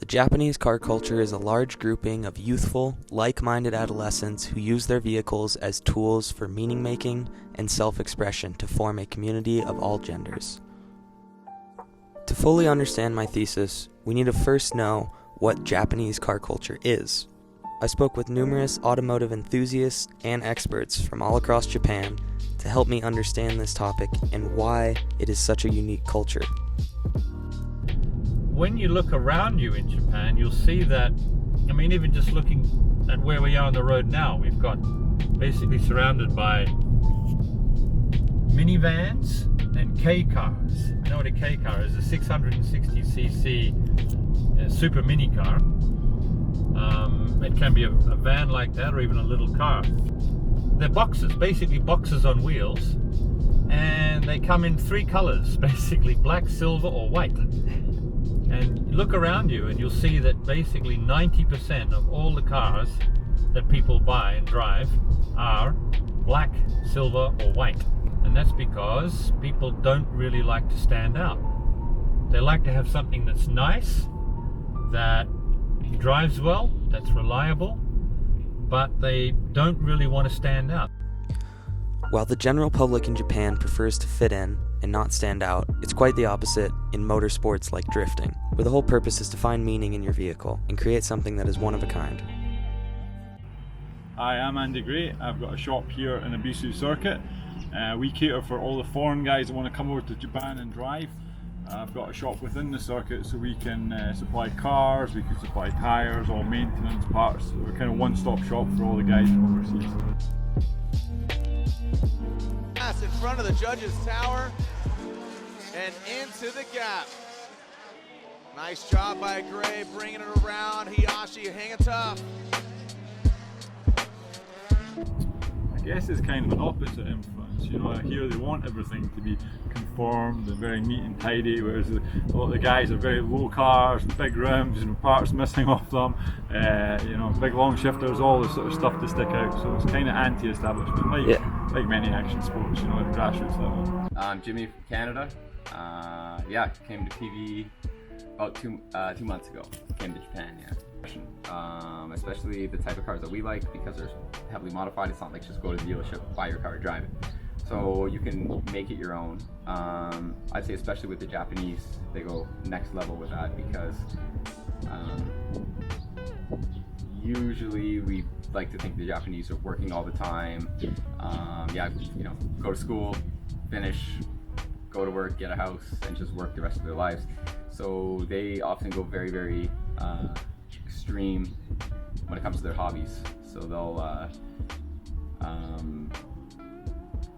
The Japanese car culture is a large grouping of youthful, like-minded adolescents who use their vehicles as tools for meaning-making and self-expression to form a community of all genders. To fully understand my thesis, we need to first know what Japanese car culture is. I spoke with numerous automotive enthusiasts and experts from all across Japan to help me understand this topic and why it is such a unique culture. When you look around you in Japan, you'll see that, even just looking at where we are on the road now, we've got basically surrounded by minivans and K cars. You know what a K car is? A 660cc super mini car. It can be a van like that or even a little car. They're boxes, basically boxes on wheels, and they come in three colors, basically black, silver or white. And look around you and you'll see that basically 90% of all the cars that people buy and drive are black, silver or white. And that's because people don't really like to stand out. They like to have something that's nice, that drives well, that's reliable, but they don't really want to stand out. While the general public in Japan prefers to fit in and not stand out, it's quite the opposite in motorsports like drifting, where the whole purpose is to find meaning in your vehicle and create something that is one of a kind. Hi, I'm Andy Gray. I've got a shop here in the Bisu circuit. We cater for all the foreign guys that want to come over to Japan and drive. I've got a shop within the circuit so we can supply cars, we can supply tyres, all maintenance parts. We're kind of one-stop shop for all the guys from overseas. In front of the judges' tower and into the gap. Nice job by Gray bringing it around. Hiyashi hanging tough. I guess it's kind of an opposite influence. Here they want everything to be conformed and very neat and tidy, whereas a lot of the guys are very low cars, big rims, parts missing off them, big long shifters, all this sort of stuff to stick out. So it's kind of anti-establishment, like many action sports, at grassroots level. I'm Jimmy from Canada. Came to PV about 2 months ago. Came to Japan, especially the type of cars that we like, because they're heavily modified. It's not like just go to the dealership, buy your car, drive it. So you can make it your own. I'd say especially with the Japanese, they go next level with that, because usually we like to think the Japanese are working all the time. Go to school, finish, go to work, get a house, and just work the rest of their lives. So they often go very, very extreme when it comes to their hobbies. So they'll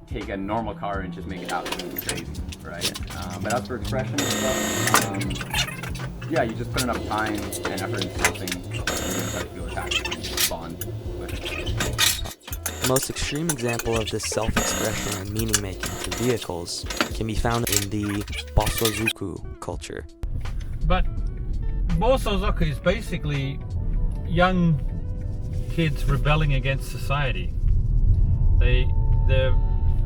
take a normal car and just make it absolutely crazy, right? But as for expression and stuff, you just put enough time and effort into something, and you start to feel attached and bond with it. The most extreme example of this self-expression and meaning-making through vehicles can be found in the Bosozoku culture. But Bosozoku is basically young kids rebelling against society. They're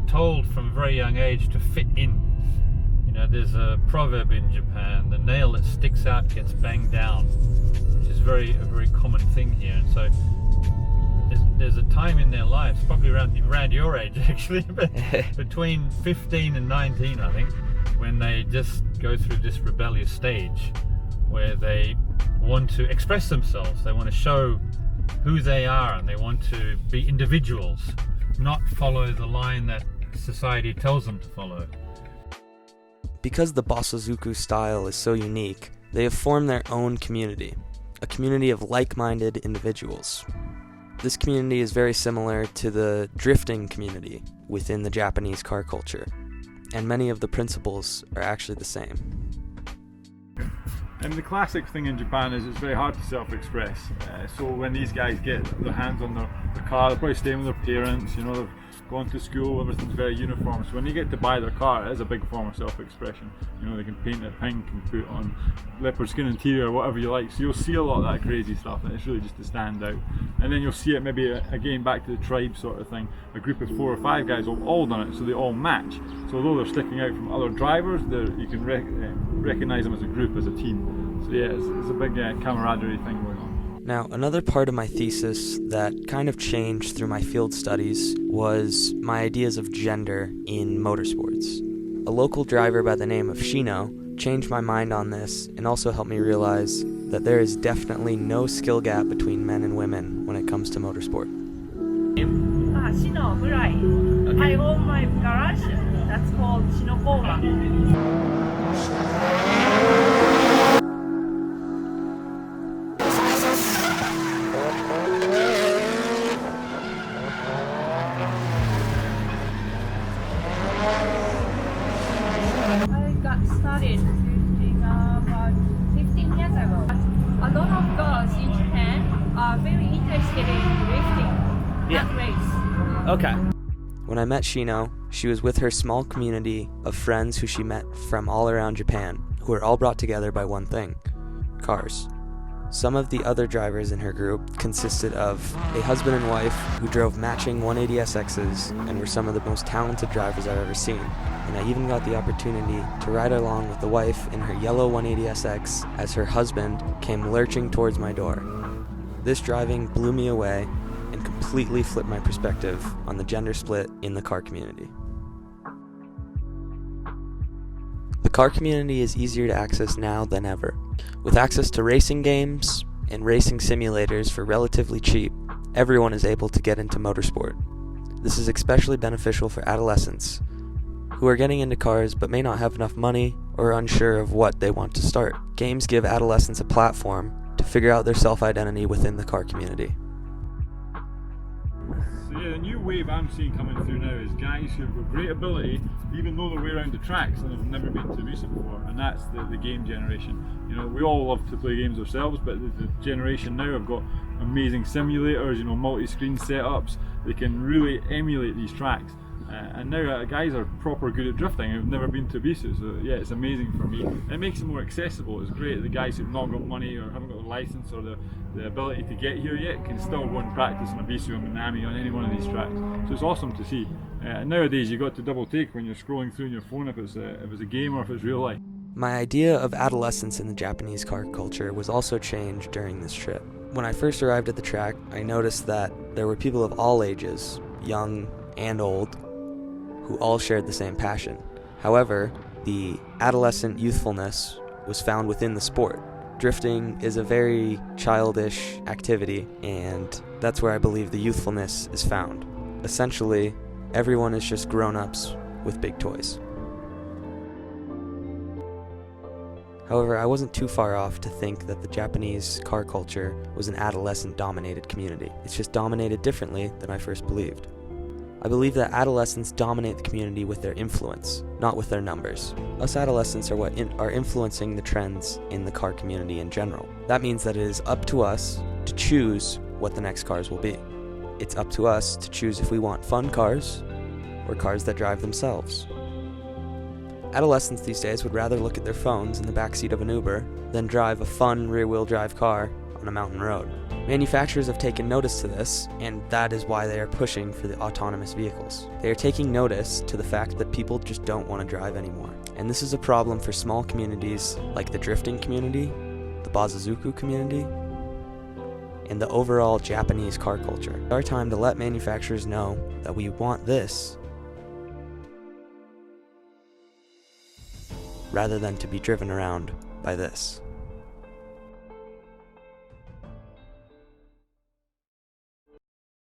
told from a very young age to fit in. There's a proverb in Japan: the nail that sticks out gets banged down, which is a very common thing here. And so there's a time in their lives, probably around your age actually, but between 15 and 19, I think, when they just go through this rebellious stage where they want to express themselves, they want to show who they are, and they want to be individuals, not follow the line that society tells them to follow. Because the Bosozoku style is so unique, they have formed their own community, a community of like-minded individuals. This community is very similar to the drifting community within the Japanese car culture, and many of the principles are actually the same. And the classic thing in Japan is it's very hard to self-express. So when these guys get their hands on their car, they're probably staying with their parents. gone to school, everything's very uniform. So when they get to buy their car, it is a big form of self-expression. You know, they can paint it pink and put on leopard skin interior, whatever you like. So you'll see a lot of that crazy stuff, and it's really just to stand out. And then you'll see it maybe again back to the tribe sort of thing. A group of 4 or 5 guys have all done it, so they all match. So although they're sticking out from other drivers, you can recognise them as a group, as a team. So yeah, it's a big camaraderie thing going on. Now, another part of my thesis that kind of changed through my field studies was my ideas of gender in motorsports. A local driver by the name of Shino changed my mind on this and also helped me realize that there is definitely no skill gap between men and women when it comes to motorsport. Shino Burai. I own my garage. That's called Shinokova. I got started drifting about 15 years ago. A lot of girls in Japan are very interested in drifting, not race. Okay. When I met Shino, she was with her small community of friends who she met from all around Japan, who were all brought together by one thing: cars. Some of the other drivers in her group consisted of a husband and wife who drove matching 180SXs and were some of the most talented drivers I've ever seen. And I even got the opportunity to ride along with the wife in her yellow 180SX as her husband came lurching towards my door. This driving blew me away and completely flipped my perspective on the gender split in the car community. The car community is easier to access now than ever. With access to racing games and racing simulators for relatively cheap, everyone is able to get into motorsport. This is especially beneficial for adolescents who are getting into cars but may not have enough money or are unsure of what they want to start. Games give adolescents a platform to figure out their self-identity within the car community. So yeah, the new wave I'm seeing coming through now is guys who've got great ability, even know their way around the tracks and have never been to racing before, and that's the game generation. You know, we all love to play games ourselves, but the generation now have got amazing simulators, you know, multi-screen setups. They can really emulate these tracks. And now guys are proper good at drifting who've never been to Ibiza, so yeah, it's amazing for me. It makes it more accessible. It's great. The guys who've not got money or haven't got the license or the ability to get here yet can still go and practice on Ibiza or Minami on any one of these tracks. So it's awesome to see. Nowadays you've got to double take when you're scrolling through on your phone if it's a game or if it's real life. My idea of adolescence in the Japanese car culture was also changed during this trip. When I first arrived at the track, I noticed that there were people of all ages, young and old, who all shared the same passion. However, the adolescent youthfulness was found within the sport. Drifting is a very childish activity, and that's where I believe the youthfulness is found. Essentially, everyone is just grown-ups with big toys. However, I wasn't too far off to think that the Japanese car culture was an adolescent-dominated community. It's just dominated differently than I first believed. I believe that adolescents dominate the community with their influence, not with their numbers. Us adolescents are what are influencing the trends in the car community in general. That means that it is up to us to choose what the next cars will be. It's up to us to choose if we want fun cars or cars that drive themselves. Adolescents these days would rather look at their phones in the backseat of an Uber than drive a fun rear-wheel drive car on a mountain road. Manufacturers have taken notice to this, and that is why they are pushing for the autonomous vehicles. They are taking notice to the fact that people just don't want to drive anymore. And this is a problem for small communities like the drifting community, the Bazazuku community, and the overall Japanese car culture. It's our time to let manufacturers know that we want this rather than to be driven around by this.